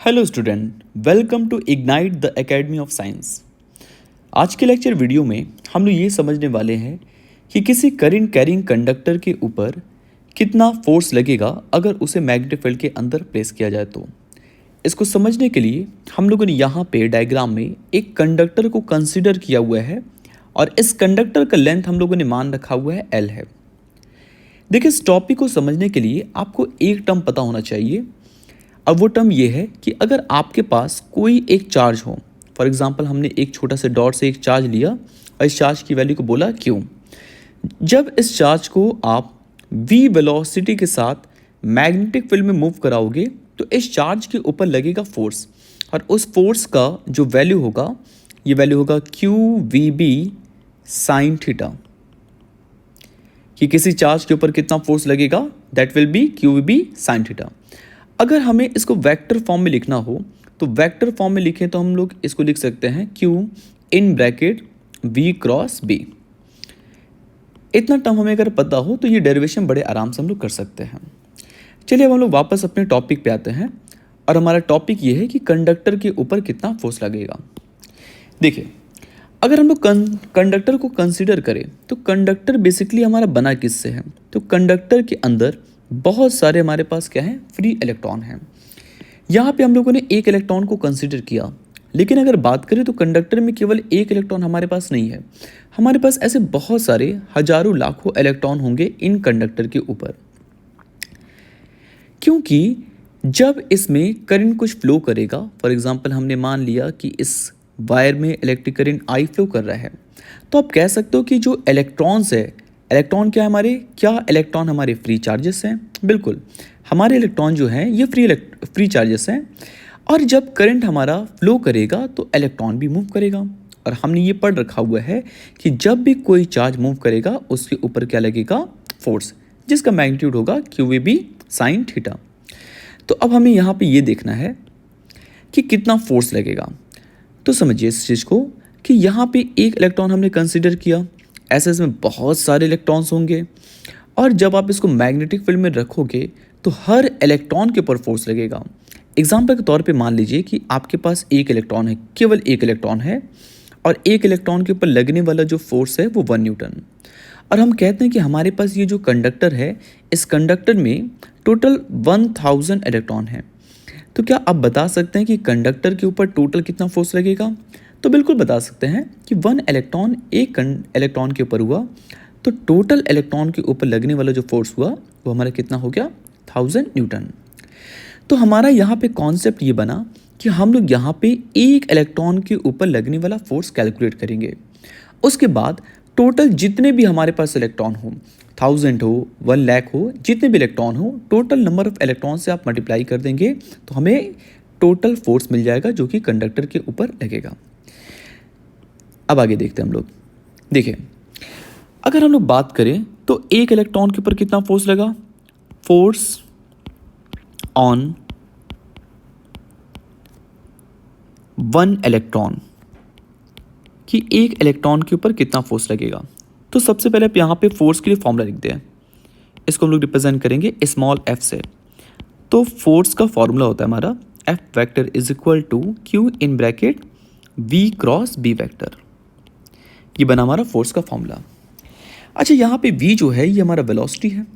Hello student, welcome to Ignite the Academy of Science. आज के lecture video में हम लोग ये समझने वाले हैं कि किसी करंट कैरिंग कंडक्टर के ऊपर कितना फोर्स लगेगा अगर उसे मैग्नेटिक फील्ड के अंदर प्लेस किया जाए। तो इसको समझने के लिए हम लोगों ने यहाँ पे डायग्राम में एक कंडक्टर को कंसिडर किया हुआ है और इस कंडक्टर का लेंथ हम लोगों ने मान रखा हुआ है L है। देखिए, इस टॉपिक को समझने के लिए आपको एक टर्म पता होना चाहिए। अब वो टर्म ये है कि अगर आपके पास कोई एक चार्ज हो, फॉर एग्जांपल हमने एक छोटा से डॉट से एक चार्ज लिया और इस चार्ज की वैल्यू को बोला Q। जब इस चार्ज को आप v वेलोसिटी के साथ मैग्नेटिक फील्ड में मूव कराओगे तो इस चार्ज के ऊपर लगेगा फोर्स, और उस फोर्स का जो वैल्यू होगा, ये वैल्यू होगा QVB साइन थीटा। कि किसी चार्ज के ऊपर कितना फोर्स लगेगा, that will be QVB sine theta. अगर हमें इसको वेक्टर फॉर्म में लिखना हो तो वेक्टर फॉर्म में लिखें तो हम लोग इसको लिख सकते हैं Q in bracket V cross B। इतना टर्म हमें अगर पता हो तो ये डेरिवेशन बड़े आराम से हम लोग कर सकते हैं। चलिए अब हम लोग वापस अपने टॉपिक पे आते हैं और हमारा टॉपिक ये है कि कंडक्टर के ऊपर कितना फोर्स लगेगा। देखिए, अगर हम लोग कंडक्टर को कंसीडर करें तो कंडक्टर बेसिकली हमारा बना किससे है, तो कंडक्टर के अंदर बहुत सारे हमारे पास क्या है, फ्री इलेक्ट्रॉन हैं। यहाँ पे हम लोगों ने एक इलेक्ट्रॉन को कंसीडर किया, लेकिन अगर बात करें तो कंडक्टर में केवल एक इलेक्ट्रॉन हमारे पास नहीं है, हमारे पास ऐसे बहुत सारे हजारों लाखों इलेक्ट्रॉन होंगे इन कंडक्टर के ऊपर। क्योंकि जब इसमें करंट कुछ फ्लो करेगा, फॉर एग्जांपल हमने मान लिया कि इस वायर में इलेक्ट्रिक करंट I फ्लो कर रहा है, तो आप कह सकते हो कि जो इलेक्ट्रॉन्स है, इलेक्ट्रॉन क्या है हमारे, क्या इलेक्ट्रॉन हमारे फ्री चार्जेस हैं? बिल्कुल, हमारे इलेक्ट्रॉन जो हैं ये फ्री चार्जेस हैं। और जब करंट हमारा फ्लो करेगा तो इलेक्ट्रॉन भी मूव करेगा, और हमने ये पढ़ रखा हुआ है कि जब भी कोई चार्ज मूव करेगा उसके ऊपर क्या लगेगा, फोर्स, जिसका मैग्नीट्यूड होगा QVB साइन थीटा। तो अब हमें यहाँ पे ये देखना है कि कितना फोर्स लगेगा। तो समझिए इस चीज़ को कि यहाँ पे एक इलेक्ट्रॉन हमने कंसिडर किया, ऐसे इसमें बहुत सारे इलेक्ट्रॉन्स होंगे, और जब आप इसको मैग्नेटिक फील्ड में रखोगे तो हर इलेक्ट्रॉन के ऊपर फोर्स लगेगा। एग्जाम्पल के तौर पे मान लीजिए कि आपके पास एक इलेक्ट्रॉन है, केवल एक इलेक्ट्रॉन है, और एक इलेक्ट्रॉन के ऊपर लगने वाला जो फोर्स है वो 1 न्यूटन। और हम कहते हैं कि हमारे पास ये जो कंडक्टर है, इस कंडक्टर में टोटल 1000 इलेक्ट्रॉन है। तो क्या आप बता सकते हैं कि कंडक्टर के ऊपर टोटल कितना फोर्स लगेगा? तो बिल्कुल बता सकते हैं कि 1 इलेक्ट्रॉन एक इलेक्ट्रॉन के ऊपर हुआ तो टोटल इलेक्ट्रॉन के ऊपर लगने वाला जो फोर्स हुआ वो हमारा कितना हो गया, 1000 न्यूटन। तो हमारा यहाँ पे कॉन्सेप्ट ये बना कि हम लोग यहाँ पे एक इलेक्ट्रॉन के ऊपर लगने वाला फोर्स कैलकुलेट करेंगे। उसके बाद टोटल जितने भी हमारे पास इलेक्ट्रॉन हो, 1000 हो, 1 लाख हो, जितने भी इलेक्ट्रॉन हो, टोटल नंबर ऑफ इलेक्ट्रॉन से आप मल्टीप्लाई कर देंगे तो हमें टोटल फोर्स मिल जाएगा जो कि कंडक्टर के ऊपर लगेगा। अब आगे देखते हैं हम लोग। देखिए, अगर हम लोग बात करें तो एक इलेक्ट्रॉन के ऊपर कितना फोर्स लगा, फोर्स ऑन 1 इलेक्ट्रॉन, कि एक इलेक्ट्रॉन के ऊपर कितना फोर्स लगेगा। तो सबसे पहले आप यहाँ पे फोर्स के लिए फॉर्मूला लिखते हैं, इसको हम लोग रिप्रेजेंट करेंगे स्मॉल f से। तो फोर्स का फॉर्मूला होता है हमारा F vector is equal to Q in bracket V cross B vector. ये बना हमारा फोर्स का फॉर्मूला। अच्छा, यहाँ पे V जो है ये हमारा वेलोसिटी है।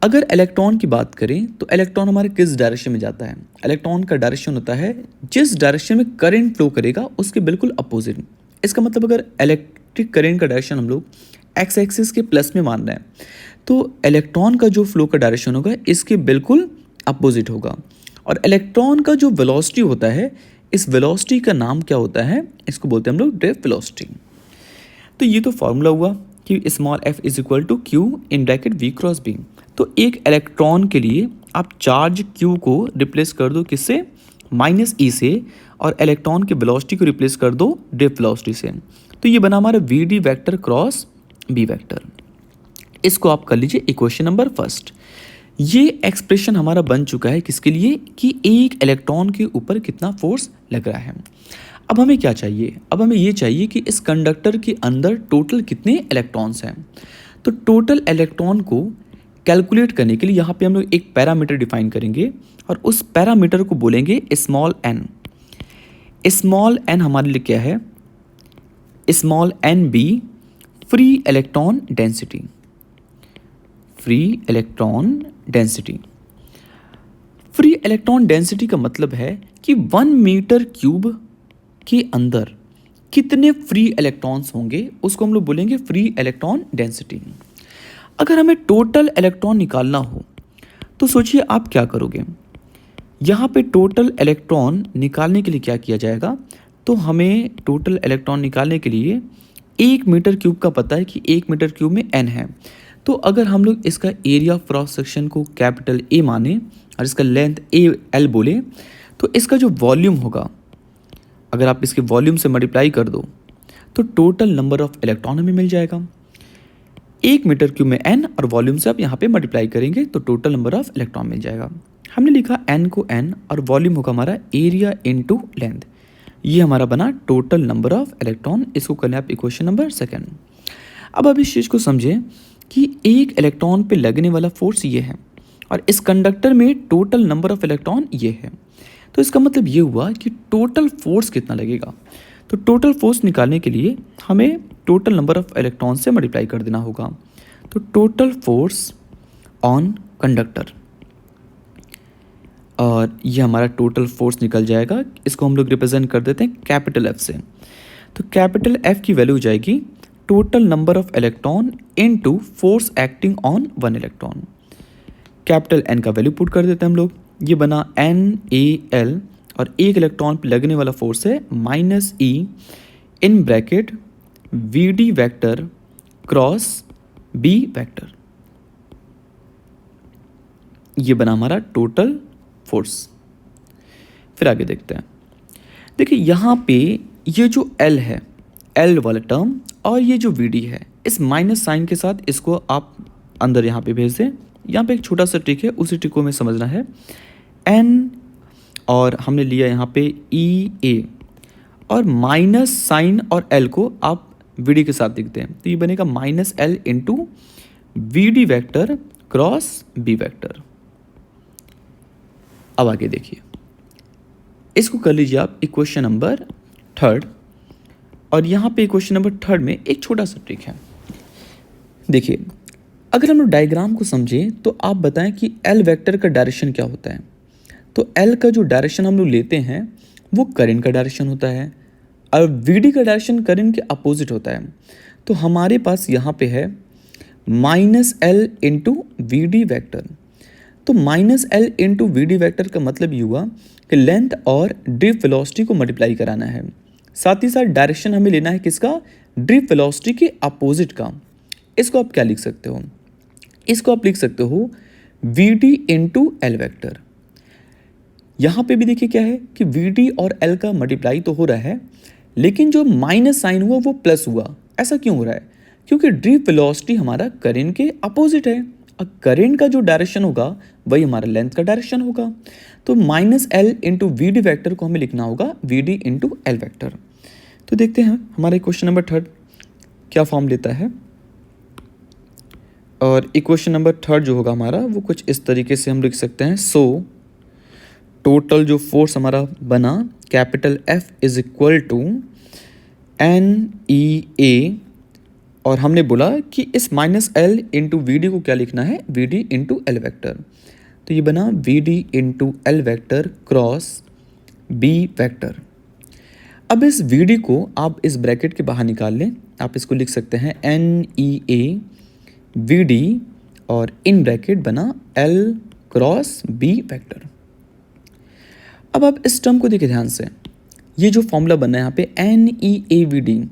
अगर इलेक्ट्रॉन की बात करें तो इलेक्ट्रॉन हमारे किस डायरेक्शन में जाता है, इलेक्ट्रॉन का डायरेक्शन होता है जिस डायरेक्शन में करंट फ्लो करेगा उसके बिल्कुल अपोजिट। इसका मतलब अगर इलेक्ट्रिक करंट का डायरेक्शन हम लोग एक्स एक्सिस के प्लस में मान रहे हैं तो इलेक्ट्रॉन का जो फ्लो का डायरेक्शन होगा इसके बिल्कुल अपोजिट होगा। और इलेक्ट्रॉन का जो वेलोसिटी होता है, इस वेलोसिटी का नाम क्या होता है, इसको बोलते हैं हम लोग ड्रिफ्ट वेलोसिटी। तो ये तो फॉर्मूला हुआ कि small f is equal to Q in bracket V cross B। तो एक इलेक्ट्रॉन के लिए आप चार्ज Q को रिप्लेस कर दो किससे, -e से, और इलेक्ट्रॉन के वेलोसिटी को रिप्लेस कर दो ड्रिफ्ट वेलोसिटी से। तो ये बना हमारा VD vector cross B vector. इसको आप कर लीजिए इक्वेशन नंबर फर्स्ट। ये एक्सप्रेशन हमारा बन चुका है किसके लिए, कि एक इलेक्ट्रॉन के ऊपर कितना फोर्स लग रहा है। अब हमें क्या चाहिए, अब हमें ये चाहिए कि इस कंडक्टर के अंदर टोटल कितने इलेक्ट्रॉन्स हैं। तो टोटल इलेक्ट्रॉन को कैलकुलेट करने के लिए यहाँ पे हम लोग एक पैरामीटर डिफाइन करेंगे और उस पैरामीटर को बोलेंगे स्मॉल एन। स्मॉल एन हमारे लिए क्या है? Small N be free electron density. Free electron density. Free electron density का मतलब है कि 1 मीटर क्यूब के अंदर कितने फ्री इलेक्ट्रॉन्स होंगे, उसको हम लोग बोलेंगे फ्री इलेक्ट्रॉन डेंसिटी। अगर हमें टोटल इलेक्ट्रॉन निकालना हो तो सोचिए आप क्या करोगे। यहाँ पे टोटल इलेक्ट्रॉन निकालने के लिए क्या किया जाएगा? तो हमें टोटल इलेक्ट्रॉन निकालने के लिए 1 मीटर क्यूब का पता है कि 1 मीटर क्यूब में n है। तो अगर हम लोग इसका एरिया ऑफ क्रॉस सेक्शन को कैपिटल A माने और इसका लेंथ L बोले, तो इसका जो वॉल्यूम होगा, अगर आप इसके वॉल्यूम से मल्टीप्लाई कर दो तो टोटल नंबर ऑफ इलेक्ट्रॉन हमें मिल जाएगा। 1 मीटर क्यूब में n और वॉल्यूम से आप यहाँ पे मल्टीप्लाई करेंगे तो टोटल नंबर ऑफ इलेक्ट्रॉन मिल जाएगा। हमने लिखा n को n और वॉल्यूम होगा हमारा एरिया इनटू लेंथ। ये हमारा बना टोटल नंबर ऑफ इलेक्ट्रॉन। इसको कर लें आप इक्वेशन नंबर 2। अब इस चीज़ को समझें कि एक इलेक्ट्रॉन पे लगने वाला फोर्स ये है और इस कंडक्टर में टोटल नंबर ऑफ इलेक्ट्रॉन ये है। तो इसका मतलब ये हुआ कि टोटल फोर्स कितना लगेगा। तो टोटल फोर्स निकालने के लिए हमें टोटल नंबर ऑफ इलेक्ट्रॉन से मल्टीप्लाई कर देना होगा। तो टोटल फोर्स ऑन कंडक्टर, और ये हमारा टोटल फोर्स निकल जाएगा। इसको हम लोग रिप्रेजेंट कर देते हैं कैपिटल F से। तो कैपिटल F की वैल्यू हो जाएगी total number of electron into force acting on 1 electron. Capital N का वैल्यू पुट कर देते हैं हम लोग। ये बना NaL और एक इलेक्ट्रॉन पे लगने वाला फोर्स है -E in bracket VD vector cross B vector. ये बना हमारा टोटल फोर्स। फिर आगे देखते हैं। देखिए यहाँ पे ये जो L है, L वाला टर्म, और ये जो VD है, इस माइनस साइन के साथ इसको आप अंदर यहाँ पे भेज दें। यहाँ पे एक छोटा सा ट्रिक है, उसी ट्रिक को हमें समझना है। N और हमने लिया यहाँ पे EA और माइनस साइन और L को आप VD के साथ लिखते हैं तो ये बनेगा -L into VD vector cross B vector. अब आगे देखिए, इसको कर लीजिए आप इक्वेशन नंबर 3। और यहाँ पे इक्वेशन नंबर 3 में एक छोटा सा ट्रिक है। देखिए, अगर हम लोग डायग्राम को समझें तो आप बताएं कि L वेक्टर का डायरेक्शन क्या होता है। तो L का जो डायरेक्शन हम लोग लेते हैं वो करंट का डायरेक्शन होता है और VD का डायरेक्शन करंट के अपोजिट होता है। तो हमारे पास यहाँ पे है -L इंटू VD वेक्टर। तो -L इंटू VD वेक्टर का मतलब ये हुआ कि लेंथ और ड्रिफ्ट वेलोसिटी को मल्टीप्लाई कराना है। साथ ही साथ डायरेक्शन हमें लेना है किसका? ड्रिफ्ट वेलोसिटी के अपोजिट का। इसको आप क्या लिख सकते हो? इसको आप लिख सकते हो VD इंटू L वेक्टर। यहाँ पे भी देखिए क्या है कि VD और L का मल्टीप्लाई तो हो रहा है, लेकिन जो माइनस साइन हुआ वो प्लस हुआ। ऐसा क्यों हो रहा है? क्योंकि ड्रिफ्ट वेलोसिटी हमारा करंट के अपोजिट है और करंट का जो डायरेक्शन होगा वही हमारा लेंथ का डायरेक्शन होगा। तो -L इंटू VD वेक्टर को हमें लिखना होगा VD इंटू L वेक्टर। तो देखते हैं हमारा इक्वेशन नंबर 3 क्या फॉर्म लेता है। और इक्वेशन नंबर 3 जो होगा हमारा वो कुछ इस तरीके से हम लिख सकते हैं। सो टोटल जो फोर्स हमारा बना capital F is equal to NEA, और हमने बोला कि इस -L इंटू VD को क्या लिखना है? VD into L vector. तो ये बना VD into L vector cross B vector. अब इस VD को आप इस ब्रैकेट के बाहर निकाल लें। आप इसको लिख सकते हैं NEA VD और इन ब्रैकेट बना L क्रॉस B वेक्टर। अब आप इस टर्म को देखिए ध्यान से, ये जो फॉर्मूला बना है यहाँ पे NEAVD।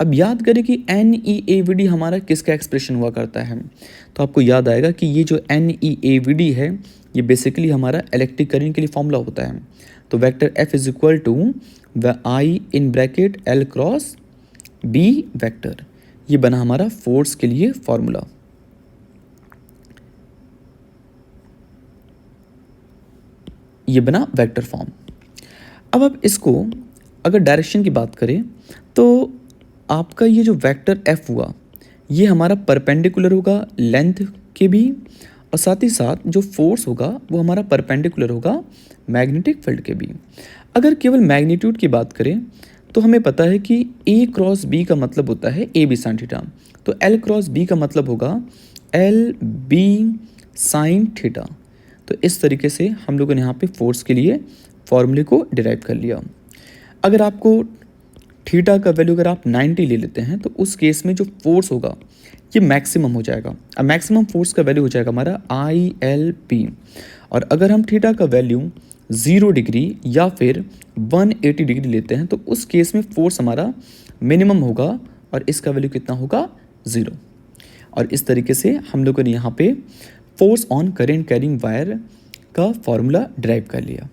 अब याद करें कि NEAVD हमारा किसका एक्सप्रेशन हुआ करता है। तो आपको याद आएगा कि ये जो NEAVD है ये बेसिकली हमारा इलेक्ट्रिक करंट के लिए फॉर्मूला होता है। तो vector F is equal to I in bracket L cross B vector. ये बना हमारा फोर्स के लिए फॉर्मूला। ये बना वेक्टर फॉर्म। अब आप इसको अगर डायरेक्शन की बात करें तो आपका ये जो वेक्टर F हुआ ये हमारा परपेंडिकुलर होगा लेंथ के भी और साथ ही साथ जो फोर्स होगा वो हमारा परपेंडिकुलर होगा मैग्नेटिक फील्ड के भी। अगर केवल मैग्नीट्यूड की बात करें तो हमें पता है कि ए क्रॉस बी का मतलब होता है ए बी साइन थीटा, तो एल क्रॉस बी का मतलब होगा एल बी साइन थीटा। तो इस तरीके से हम लोगों ने यहाँ पे फोर्स के लिए फॉर्मूले को डिराइव कर लिया। अगर आपको थीटा का वैल्यू अगर आप 90 ले लेते हैं तो उस केस में जो फोर्स होगा ये मैक्सिमम हो जाएगा। अब मैक्सिमम फोर्स का वैल्यू हो जाएगा हमारा आई एल पी। और अगर हम थीटा का वैल्यू 0 डिग्री या फिर 180 डिग्री लेते हैं तो उस केस में फोर्स हमारा मिनिमम होगा और इसका वैल्यू कितना होगा 0। और इस तरीके से हम लोगों ने यहाँ पे force on current carrying wire का फॉर्मूला ड्राइव कर लिया।